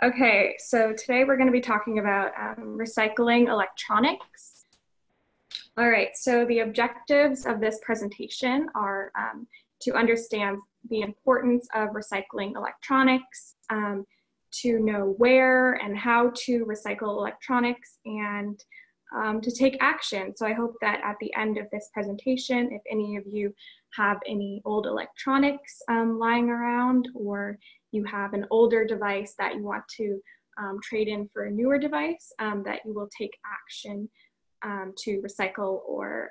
Okay, so today we're going to be talking about recycling electronics. All right, so the objectives of this presentation are to understand the importance of recycling electronics, to know where and how to recycle electronics, and to take action. So I hope that at the end of this presentation, if any of you have any old electronics lying around, or you have an older device that you want to trade in for a newer device, that you will take action to recycle or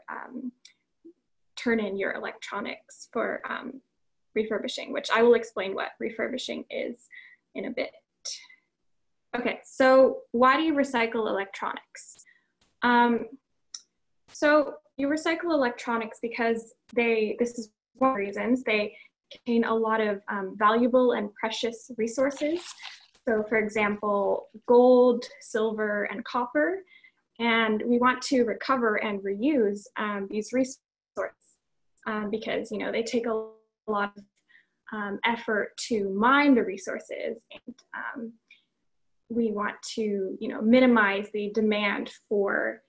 turn in your electronics for refurbishing, which I will explain what refurbishing is in a bit. Okay, so why do you recycle electronics? So you recycle electronics because this is one of the reasons, they contain a lot of valuable and precious resources. So for example, gold, silver, and copper. And we want to recover and reuse these resources because, they take a lot of effort to mine the resources, and we want to, minimize the demand for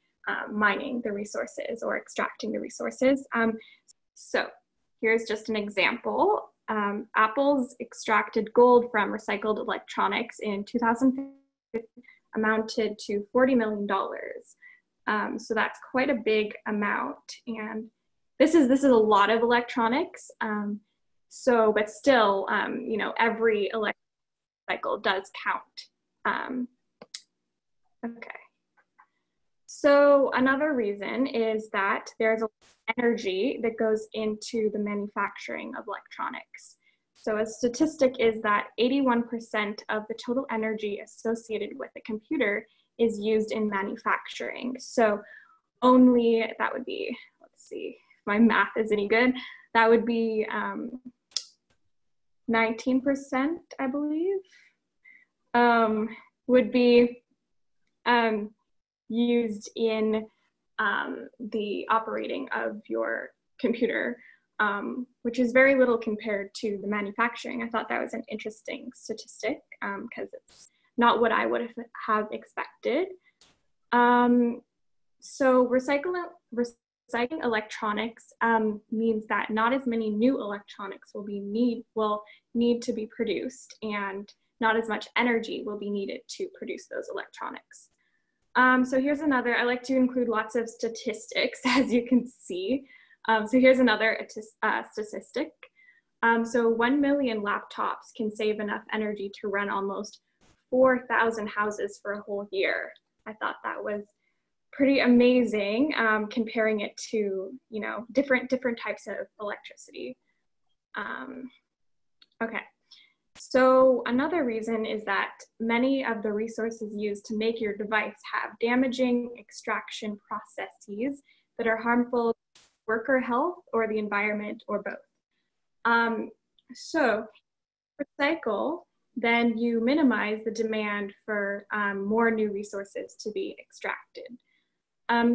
mining the resources or extracting the resources. So here's just an example. Apple's extracted gold from recycled electronics in 2015 amounted to $40 million. So that's quite a big amount. And this is a lot of electronics. But still, every electronic cycle does count. Okay. So another reason is that there's a lot of energy that goes into the manufacturing of electronics. So a statistic is that 81% of the total energy associated with a computer is used in manufacturing. So that would be, let's see if my math is any good, that would be 19%, I believe, would be used in the operating of your computer, which is very little compared to the manufacturing. I thought that was an interesting statistic because it's not what I would have expected. So recycling electronics means that not as many new electronics will need to be produced, and not as much energy will be needed to produce those electronics. So here's another, I like to include lots of statistics, as you can see. So here's another statistic. So 1 million laptops can save enough energy to run almost 4,000 houses for a whole year. I thought that was pretty amazing, comparing it to, different types of electricity. Okay. So another reason is that many of the resources used to make your device have damaging extraction processes that are harmful to worker health or the environment, or both. So recycle, then you minimize the demand for more new resources to be extracted.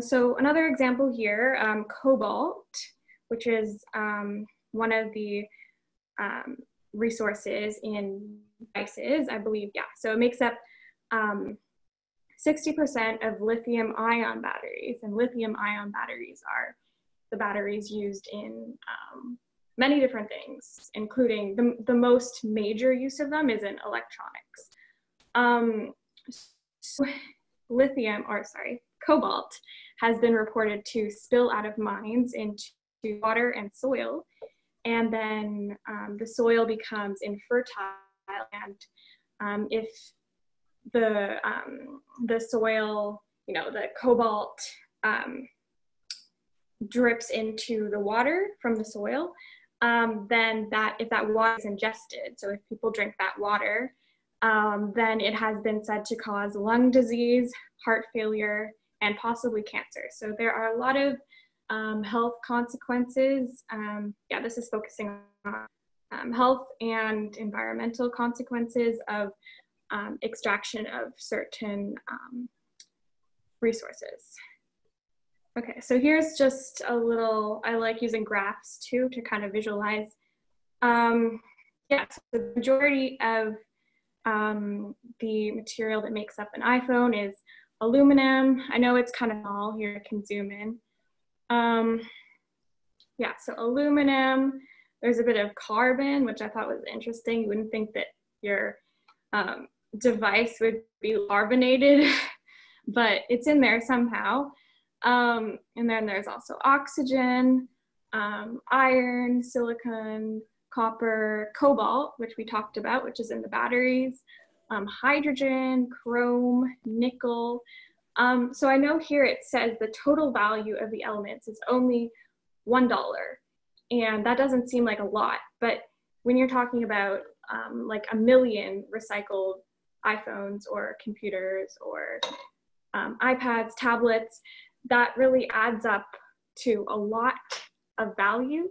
So another example here, cobalt, which is one of the resources in devices, I believe, yeah. So it makes up 60% of lithium-ion batteries, and lithium-ion batteries are the batteries used in many different things, including the most major use of them is in electronics. Cobalt has been reported to spill out of mines into water and soil, and then the soil becomes infertile, and if the soil, the cobalt drips into the water from the soil, then if that water is ingested, so if people drink that water, then it has been said to cause lung disease, heart failure, and possibly cancer. So there are a lot of health consequences. Yeah, this is focusing on health and environmental consequences of extraction of certain resources. Okay, so here's just a little, I like using graphs too to kind of visualize. Yeah, so the majority of The material that makes up an iPhone is aluminum. I know it's kind of small here, I can zoom in. Yeah, so aluminum, there's a bit of carbon, which I thought was interesting. You wouldn't think that your device would be carbonated, but it's in there somehow. And then there's also oxygen, iron, silicon, copper, cobalt, which we talked about, which is in the batteries, hydrogen, chrome, nickel. So I know here it says the total value of the elements is only $1. And that doesn't seem like a lot, but when you're talking about like 1 million recycled iPhones or computers or iPads, tablets, that really adds up to a lot of value.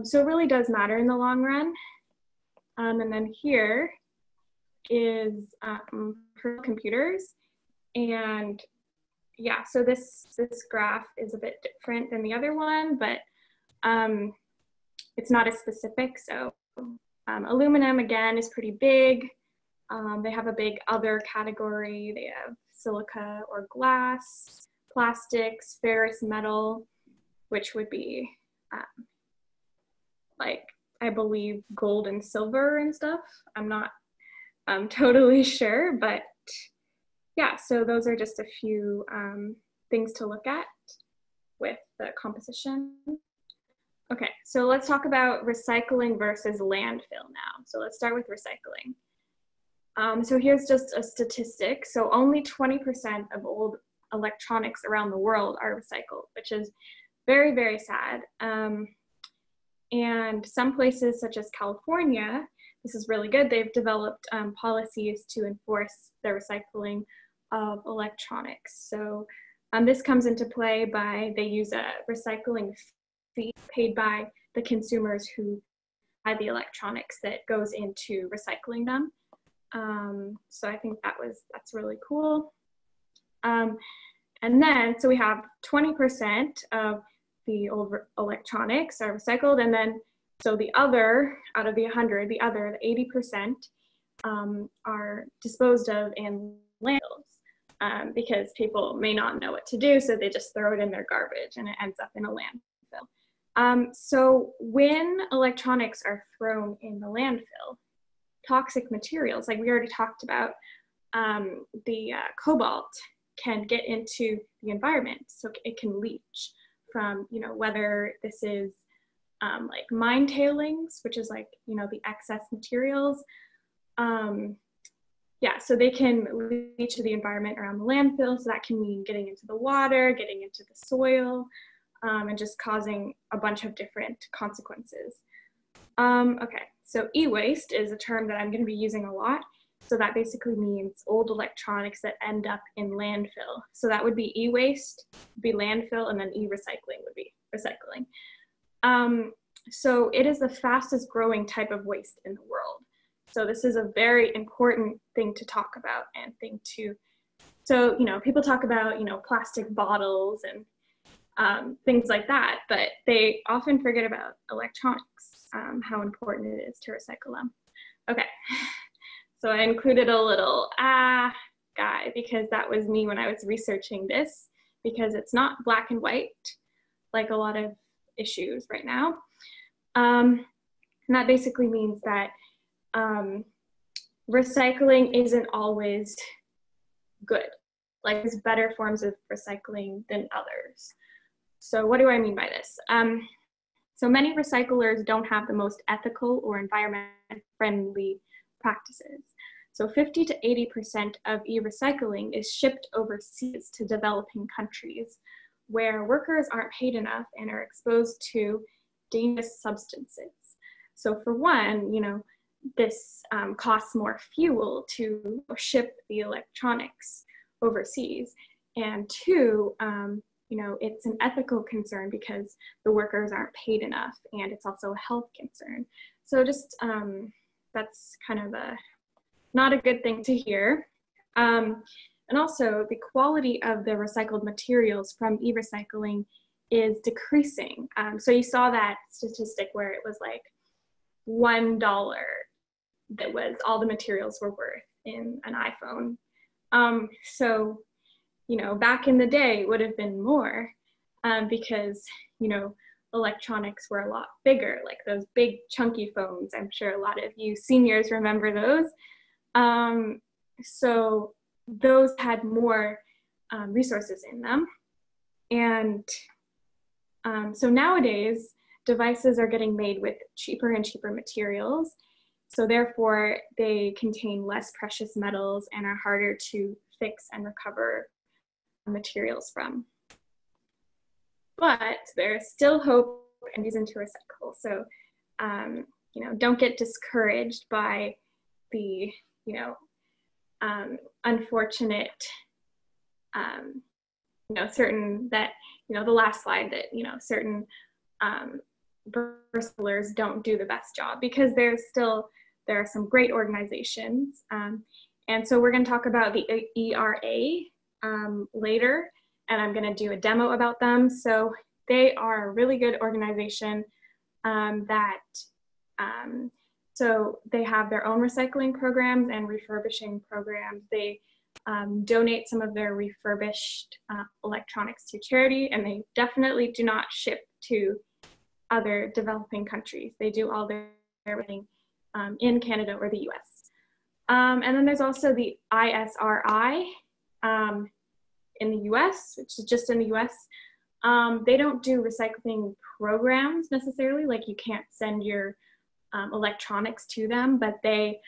So it really does matter in the long run. And then here is for computers. And yeah, so this graph is a bit different than the other one, but it's not as specific. So aluminum, again, is pretty big. They have a big other category. They have silica or glass, plastics, ferrous metal, which would be like, I believe, gold and silver and stuff. I'm not totally sure, but yeah, so those are just a few things to look at with the composition. Okay, so let's talk about recycling versus landfill now. So let's start with recycling. So here's just a statistic. So only 20% of old electronics around the world are recycled, which is very, very sad. And some places such as California, this is really good. They've developed policies to enforce the recycling of electronics. So this comes into play by, they use a recycling fee paid by the consumers who buy the electronics that goes into recycling them. So I think that's really cool. And then, so we have 20% of the old electronics are recycled, and then, so the other, out of the 100, the 80% are disposed of in landfills because people may not know what to do, so they just throw it in their garbage and it ends up in a landfill. So when electronics are thrown in the landfill, toxic materials, like we already talked about, the cobalt can get into the environment, so it can leach from, you know, whether this is like mine tailings, which is like, you know, the excess materials. Yeah, so they can leach to the environment around the landfill, so that can mean getting into the water, getting into the soil, and just causing a bunch of different consequences. Okay, so e-waste is a term that I'm going to be using a lot. So that basically means old electronics that end up in landfill. So that would be e-waste, be landfill, and then e-recycling would be recycling. So it is the fastest growing type of waste in the world. So this is a very important thing to talk about and so, you know, people talk about, you know, plastic bottles and things like that, but they often forget about electronics, how important it is to recycle them. Okay, so I included a little guy because that was me when I was researching this, because it's not black and white like a lot of issues right now. And that basically means that recycling isn't always good. Like there's better forms of recycling than others. So what do I mean by this? So many recyclers don't have the most ethical or environment friendly practices. So 50 to 80% of e-recycling is shipped overseas to developing countries where workers aren't paid enough and are exposed to dangerous substances. So for one, you know, this costs more fuel to ship the electronics overseas. And two, you know, it's an ethical concern because the workers aren't paid enough, and it's also a health concern. So just, that's kind of not a good thing to hear. And also the quality of the recycled materials from e-recycling is decreasing. So you saw that statistic where it was like $1 that was all the materials were worth in an iPhone. So, you know, back in the day it would have been more because, you know, electronics were a lot bigger, like those big chunky phones. I'm sure a lot of you seniors remember those. So those had more resources in them. And so nowadays, devices are getting made with cheaper and cheaper materials. So therefore, they contain less precious metals and are harder to fix and recover materials from. But there's still hope and reason to recycle. So, you know, don't get discouraged by the, you know, unfortunate, you know, certain that, you know, the last slide that, you know, certain recyclers don't do the best job, because there are some great organizations. And so we're going to talk about the ERA later, and I'm going to do a demo about them. So they are a really good organization so they have their own recycling programs and refurbishing programs. They donate some of their refurbished electronics to charity, and they definitely do not ship to other developing countries. They do all their everything in Canada or the US. And then there's also the ISRI in the US, which is just in the US. They don't do recycling programs necessarily, like you can't send your electronics to them, but they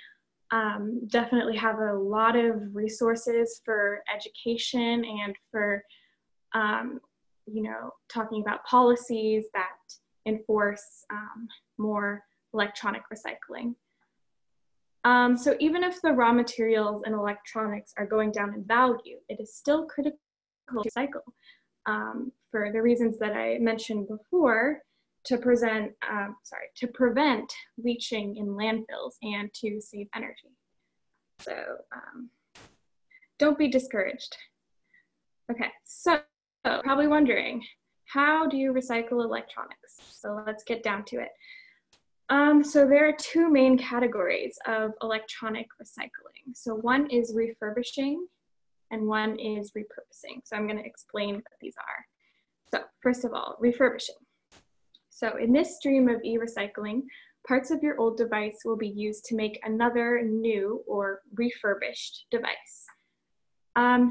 definitely have a lot of resources for education and for, you know, talking about policies that enforce more electronic recycling. So even if the raw materials and electronics are going down in value, it is still critical to recycle for the reasons that I mentioned before, to prevent leaching in landfills and to save energy. So don't be discouraged. Okay, so probably wondering, how do you recycle electronics? So let's get down to it. So there are two main categories of electronic recycling. So one is refurbishing and one is repurposing. So I'm going to explain what these are. So first of all, refurbishing. So in this stream of e-recycling, parts of your old device will be used to make another new or refurbished device.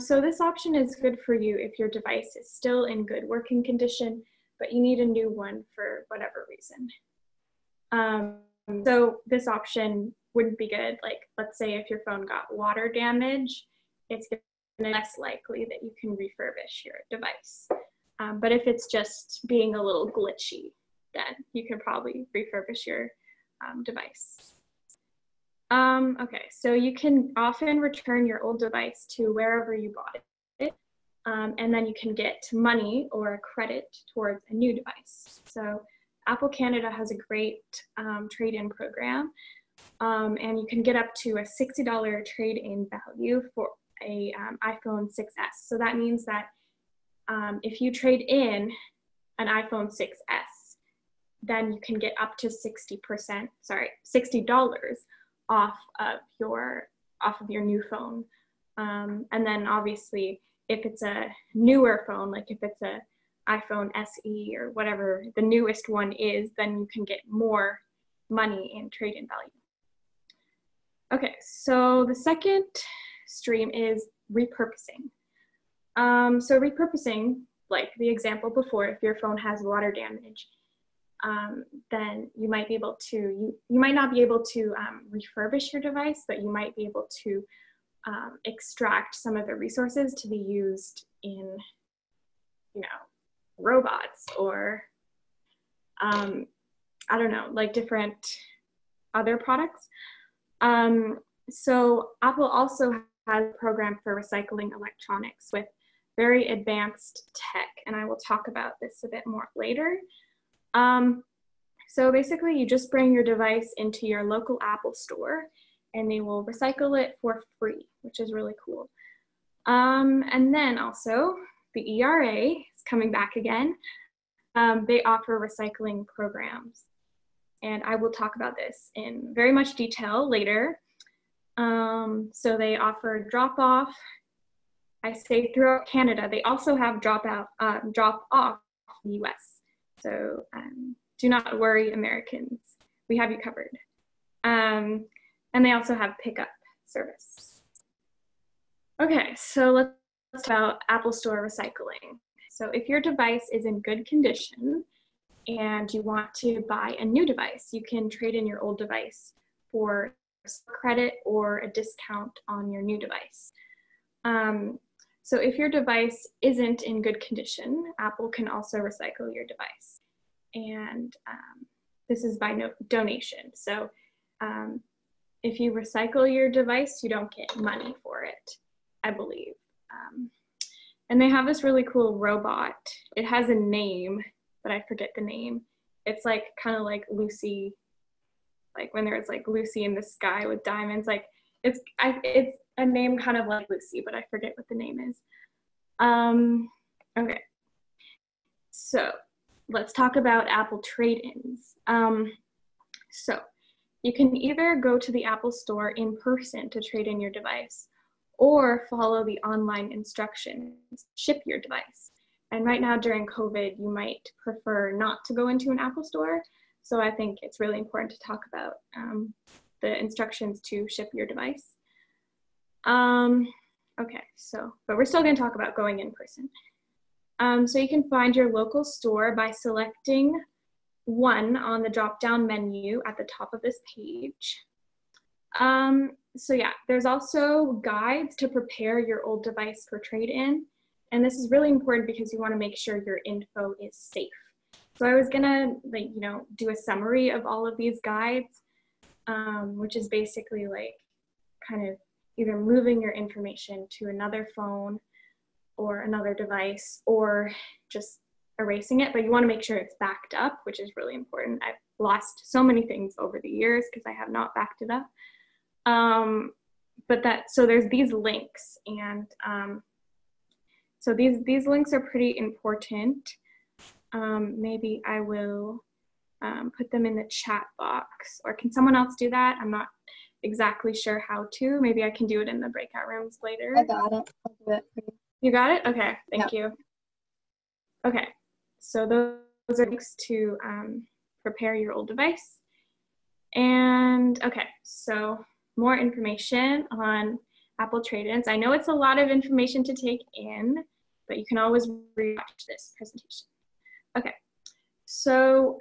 So this option is good for you if your device is still in good working condition, but you need a new one for whatever reason. So this option wouldn't be good. Like, let's say if your phone got water damage, it's less likely that you can refurbish your device. But if it's just being a little glitchy, then you can probably refurbish your device. Okay, so you can often return your old device to wherever you bought it, and then you can get money or a credit towards a new device. So Apple Canada has a great trade-in program, and you can get up to a $60 trade-in value for a iPhone 6s. So that means that if you trade in an iPhone 6s, then you can get up to $60 off of your new phone. And then obviously, if it's a newer phone, like if it's a iPhone SE or whatever the newest one is, then you can get more money in trade-in value. Okay, so the second stream is repurposing. So repurposing, like the example before, if your phone has water damage, then you might be able to, you might not be able to refurbish your device, but you might be able to extract some of the resources to be used in, you know, robots or, I don't know, like different other products. So Apple also has a program for recycling electronics with very advanced tech, and I will talk about this a bit more later. So basically you just bring your device into your local Apple store and they will recycle it for free, which is really cool. And then also the ERA is coming back again. They offer recycling programs. and I will talk about this in very much detail later. So they offer drop-off. I say throughout Canada. They also have drop-off in the US. So do not worry, Americans. We have you covered. And they also have pickup service. Okay, so let's talk about Apple Store recycling. So if your device is in good condition and you want to buy a new device, you can trade in your old device for credit or a discount on your new device. So if your device isn't in good condition, Apple can also recycle your device. And this is by donation. So if you recycle your device, you don't get money for it, I believe. And they have this really cool robot. It has a name, but I forget the name. It's like kind of like Lucy, like when there's like Lucy in the sky with diamonds. Like it's a name kind of like Lucy, but I forget what the name is. Okay, so let's talk about Apple trade-ins. So you can either go to the Apple Store in person to trade in your device, or follow the online instructions, ship your device. And right now during COVID, you might prefer not to go into an Apple Store. So I think it's really important to talk about the instructions to ship your device. Okay, but we're still gonna talk about going in person. So you can find your local store by selecting one on the drop-down menu at the top of this page. So yeah, there's also guides to prepare your old device for trade-in. And this is really important because you want to make sure your info is safe. So I was gonna do a summary of all of these guides, which is basically like kind of either moving your information to another phone or another device, or just erasing it, but you want to make sure it's backed up, which is really important. I've lost so many things over the years because I have not backed it up. So there's these links, and so these links are pretty important. Maybe I will put them in the chat box, or can someone else do that? I'm not exactly sure how to. Maybe I can do it in the breakout rooms later. I got it. I'll do it for you. You got it? Okay, thank you. Okay, so those are links to prepare your old device. And okay, so more information on Apple trade-ins. I know it's a lot of information to take in, but you can always rewatch this presentation. Okay, so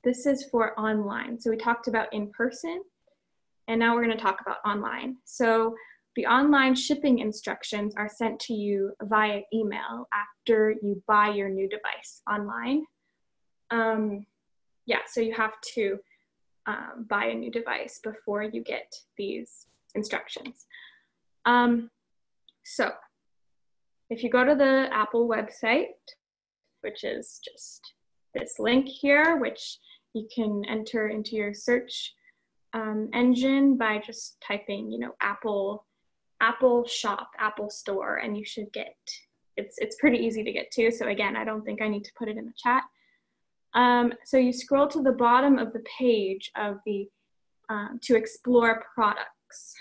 this is for online. So we talked about in person, and now we're going to talk about online. So the online shipping instructions are sent to you via email after you buy your new device online. Yeah, so you have to buy a new device before you get these instructions. So if you go to the Apple website, which is just this link here, which you can enter into your search engine by just typing, Apple Shop, Apple Store, and you should get, it's pretty easy to get to. So again, I don't think I need to put it in the chat. So you scroll to the bottom of the page of the, to explore products.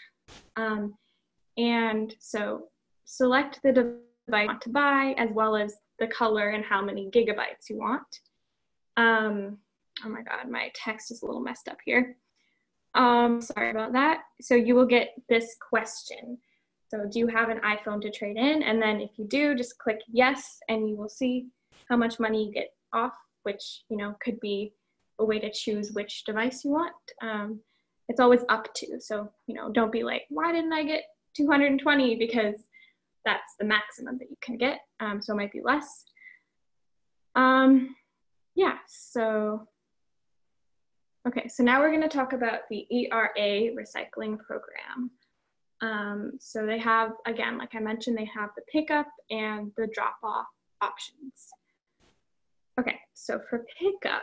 And so select the device you want to buy, as well as the color and how many gigabytes you want. Oh my God, my text is a little messed up here. Sorry about that. So you will get this question. So do you have an iPhone to trade in? And then if you do, just click yes, and you will see how much money you get off, which, could be a way to choose which device you want. It's always up to, so, don't be like, why didn't I get 220? Because that's the maximum that you can get. So it might be less. Yeah, so, okay, so now we're gonna talk about the ERA recycling program. So they have, again, like I mentioned, they have the pickup and the drop-off options. Okay, so for pickup,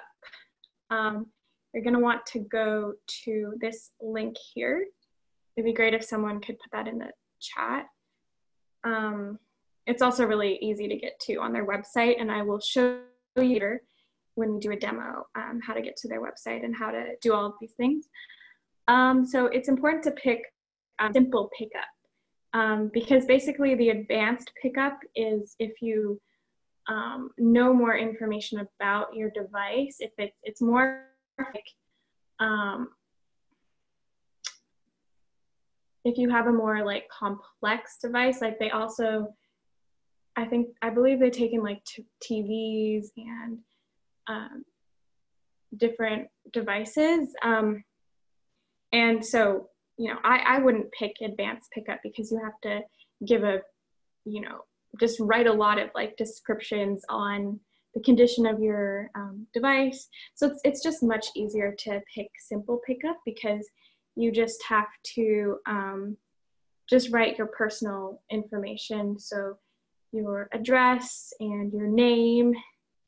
you're gonna want to go to this link here. It'd be great if someone could put that in the chat. It's also really easy to get to on their website, and I will show you later. when we do a demo, how to get to their website and how to do all of these things. So it's important to pick simple pickup, because basically the advanced pickup is if you know more information about your device. If it's more like, if you have a more like complex device, like they also, I believe they take in like TVs and different devices. And so, you know, I wouldn't pick advanced pickup because you have to give a, you know, just write a lot of like descriptions on the condition of your device. So it's just much easier to pick simple pickup because you just have to just write your personal information. So your address and your name,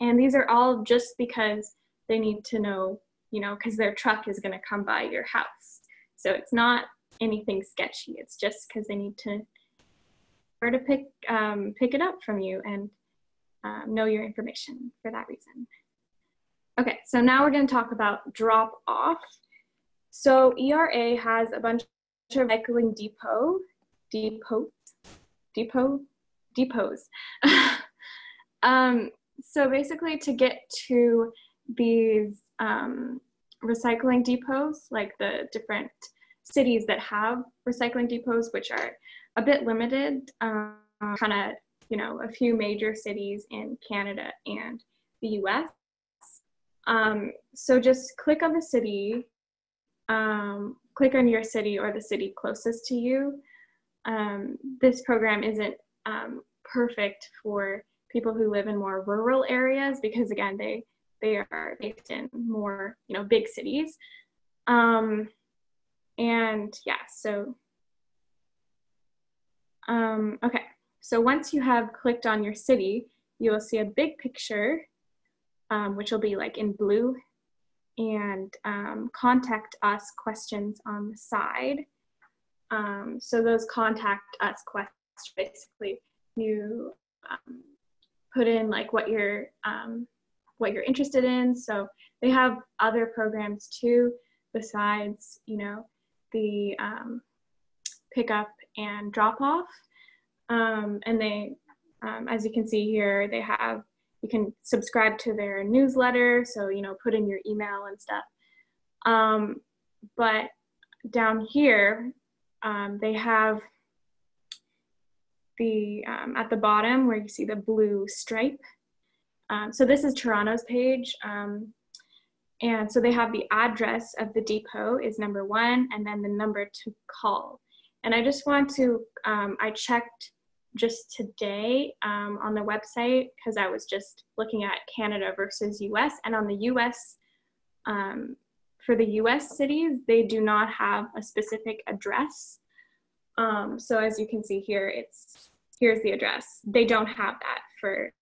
and these are all just because they need to know, you know, because their truck is going to come by your house. So it's not anything sketchy. It's just because they need to where to pick it up from you and know your information for that reason. Okay, so now we're going to talk about drop off. So ERA has a bunch of recycling depots. So basically, to get to these recycling depots, like the different cities that have recycling depots, which are a bit limited, kind of, you know, a few major cities in Canada and the US. So just click on the city, click on your city or the city closest to you. This program isn't perfect for people who live in more rural areas because, again, they are based in more, you know, big cities. And yeah, so okay, so once you have clicked on your city, you will see a big picture, which will be like in blue, and contact us questions on the side. So those contact us questions, basically you put in like what you're interested in. So they have other programs too, besides, you know, the pickup and drop off. And they, as you can see here, they have, you can subscribe to their newsletter. So, you know, put in your email and stuff. But down here, they have the, at the bottom where you see the blue stripe. So this is Toronto's page. And so they have the address of the depot is number 1, and then the number to call. And I just want to, I checked just today on the website because I was just looking at Canada versus US, and on the US, for the US cities, they do not have a specific address. So as you can see here, here's the address. They don't have that for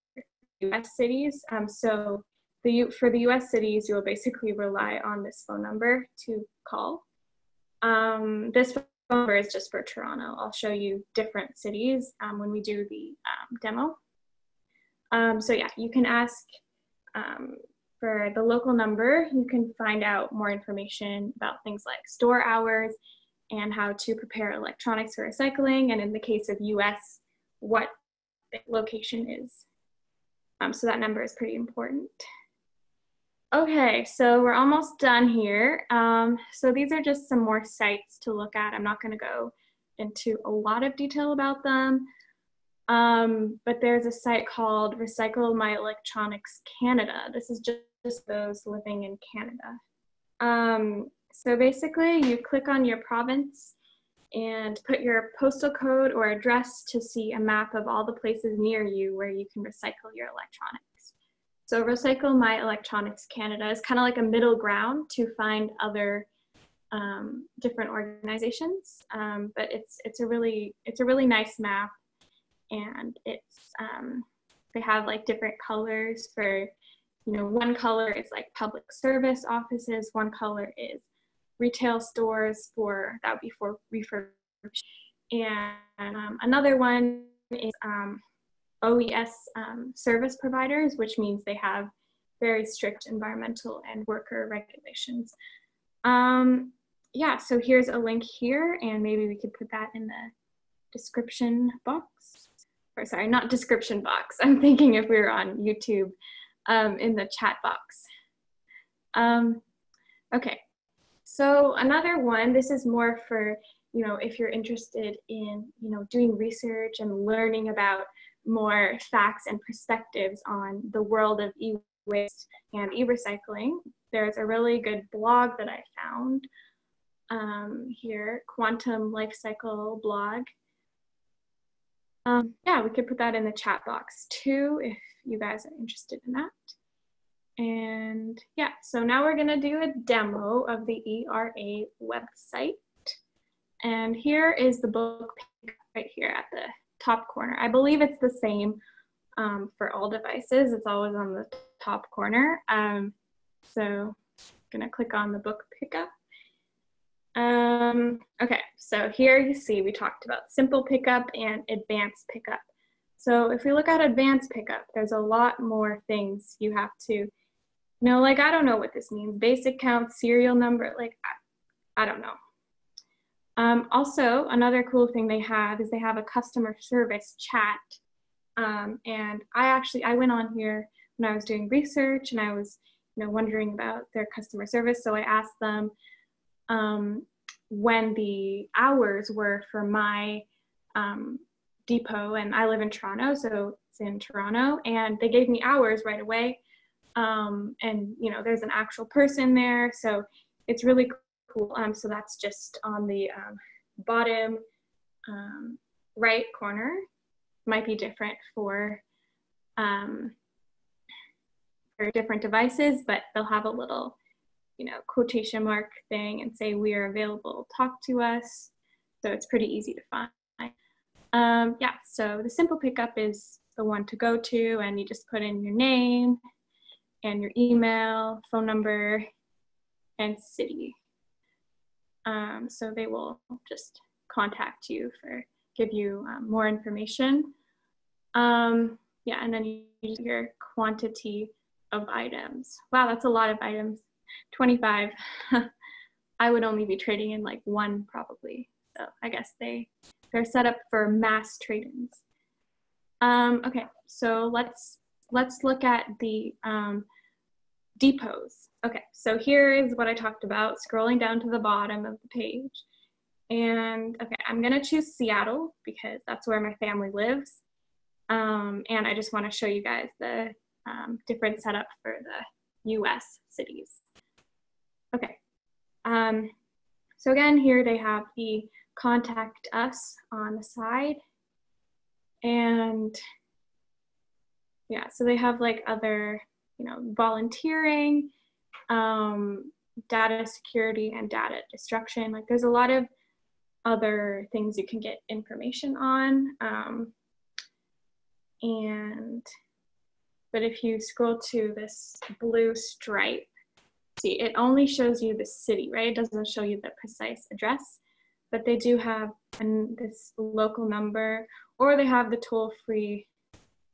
US cities. So for the US cities, you'll basically rely on this phone number to call. This phone number is just for Toronto. I'll show you different cities when we do the demo. So yeah, you can ask for the local number. You can find out more information about things like store hours and how to prepare electronics for recycling. And in the case of US, what the location is. So that number is pretty important. Okay, so we're almost done here. So these are just some more sites to look at. I'm not going to go into a lot of detail about them, but there's a site called Recycle My Electronics Canada. This is just those living in Canada. So basically, you click on your province and put your postal code or address to see a map of all the places near you where you can recycle your electronics. So Recycle My Electronics Canada is kind of like a middle ground to find other different organizations, but it's a really nice map, and it's they have like different colors for, you know, one color is like public service offices, one color is retail stores, for that would be for refurbished, and another one is OES service providers, which means they have very strict environmental and worker regulations. Yeah, so here's a link here, and maybe we could put that in the description box. Or sorry, not description box. I'm thinking if we were on YouTube, in the chat box. Okay, so another one, this is more for, you know, if you're interested in, you know, doing research and learning about more facts and perspectives on the world of e-waste and e-recycling. There's a really good blog that I found here, Quantum Life Cycle blog. Yeah, we could put that in the chat box too if you guys are interested in that. And yeah, so now we're gonna do a demo of the ERA website. And here is the book right here at the top corner. I believe it's the same for all devices. It's always on the top corner. So I'm gonna click on the book pickup. Okay, so here you see we talked about simple pickup and advanced pickup. So if we look at advanced pickup, there's a lot more things you have to know, like I don't know what this means, basic count, serial number, like I don't know. Also, another cool thing they have is they have a customer service chat. And I went on here when I was doing research and I was, you know, wondering about their customer service. So I asked them when the hours were for my depot, and I live in Toronto, so it's in Toronto, and they gave me hours right away. And you know, there's an actual person there, so it's really cool. So that's just on the bottom right corner. Might be different for different devices, but they'll have a little, you know, quotation mark thing and say we are available, talk to us. So it's pretty easy to find. Yeah, so the simple pickup is the one to go to, and you just put in your name and your email, phone number, and city. So they will just contact you give you more information. Yeah, and then you use your quantity of items. Wow, that's a lot of items. 25. I would only be trading in like one probably. So I guess they're set up for mass trade-ins. Okay, so let's look at the depots. Okay, so here is what I talked about, scrolling down to the bottom of the page. And okay, I'm gonna choose Seattle because that's where my family lives. And I just wanna show you guys the different setup for the US cities. Okay, so again, here they have the contact us on the side. And yeah, so they have like other, you know, volunteering, data security and data destruction. Like there's a lot of other things you can get information on. But if you scroll to this blue stripe, see, it only shows you the city, right? It doesn't show you the precise address, but they do have this local number, or they have the toll-free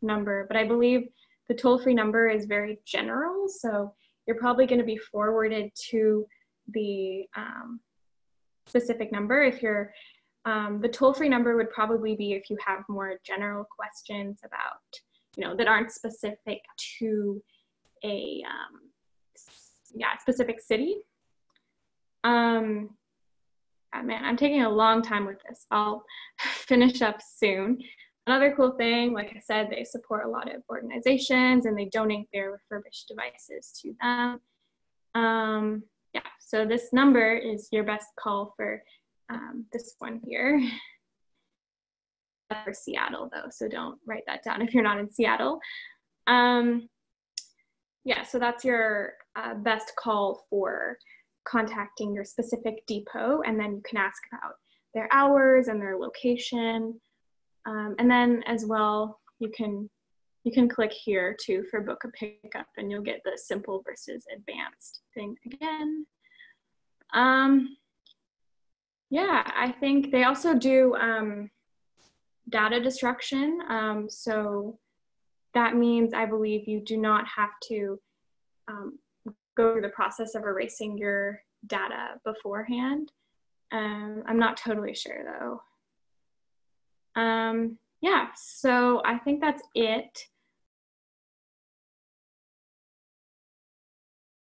number, but I believe the toll-free number is very general, so you're probably going to be forwarded to the specific number. If you're, the toll-free number would probably be if you have more general questions about, you know, that aren't specific to a specific city. Man, I'm taking a long time with this. I'll finish up soon. Another cool thing, like I said, they support a lot of organizations and they donate their refurbished devices to them. Yeah, so this number is your best call for this one here. For Seattle though, so don't write that down if you're not in Seattle. Yeah, so that's your best call for contacting your specific depot, and then you can ask about their hours and their location. And then as well, you can click here too for book a pickup, and you'll get the simple versus advanced thing again. Yeah, I think they also do data destruction. So that means I believe you do not have to go through the process of erasing your data beforehand. I'm not totally sure though. Yeah, so I think that's it.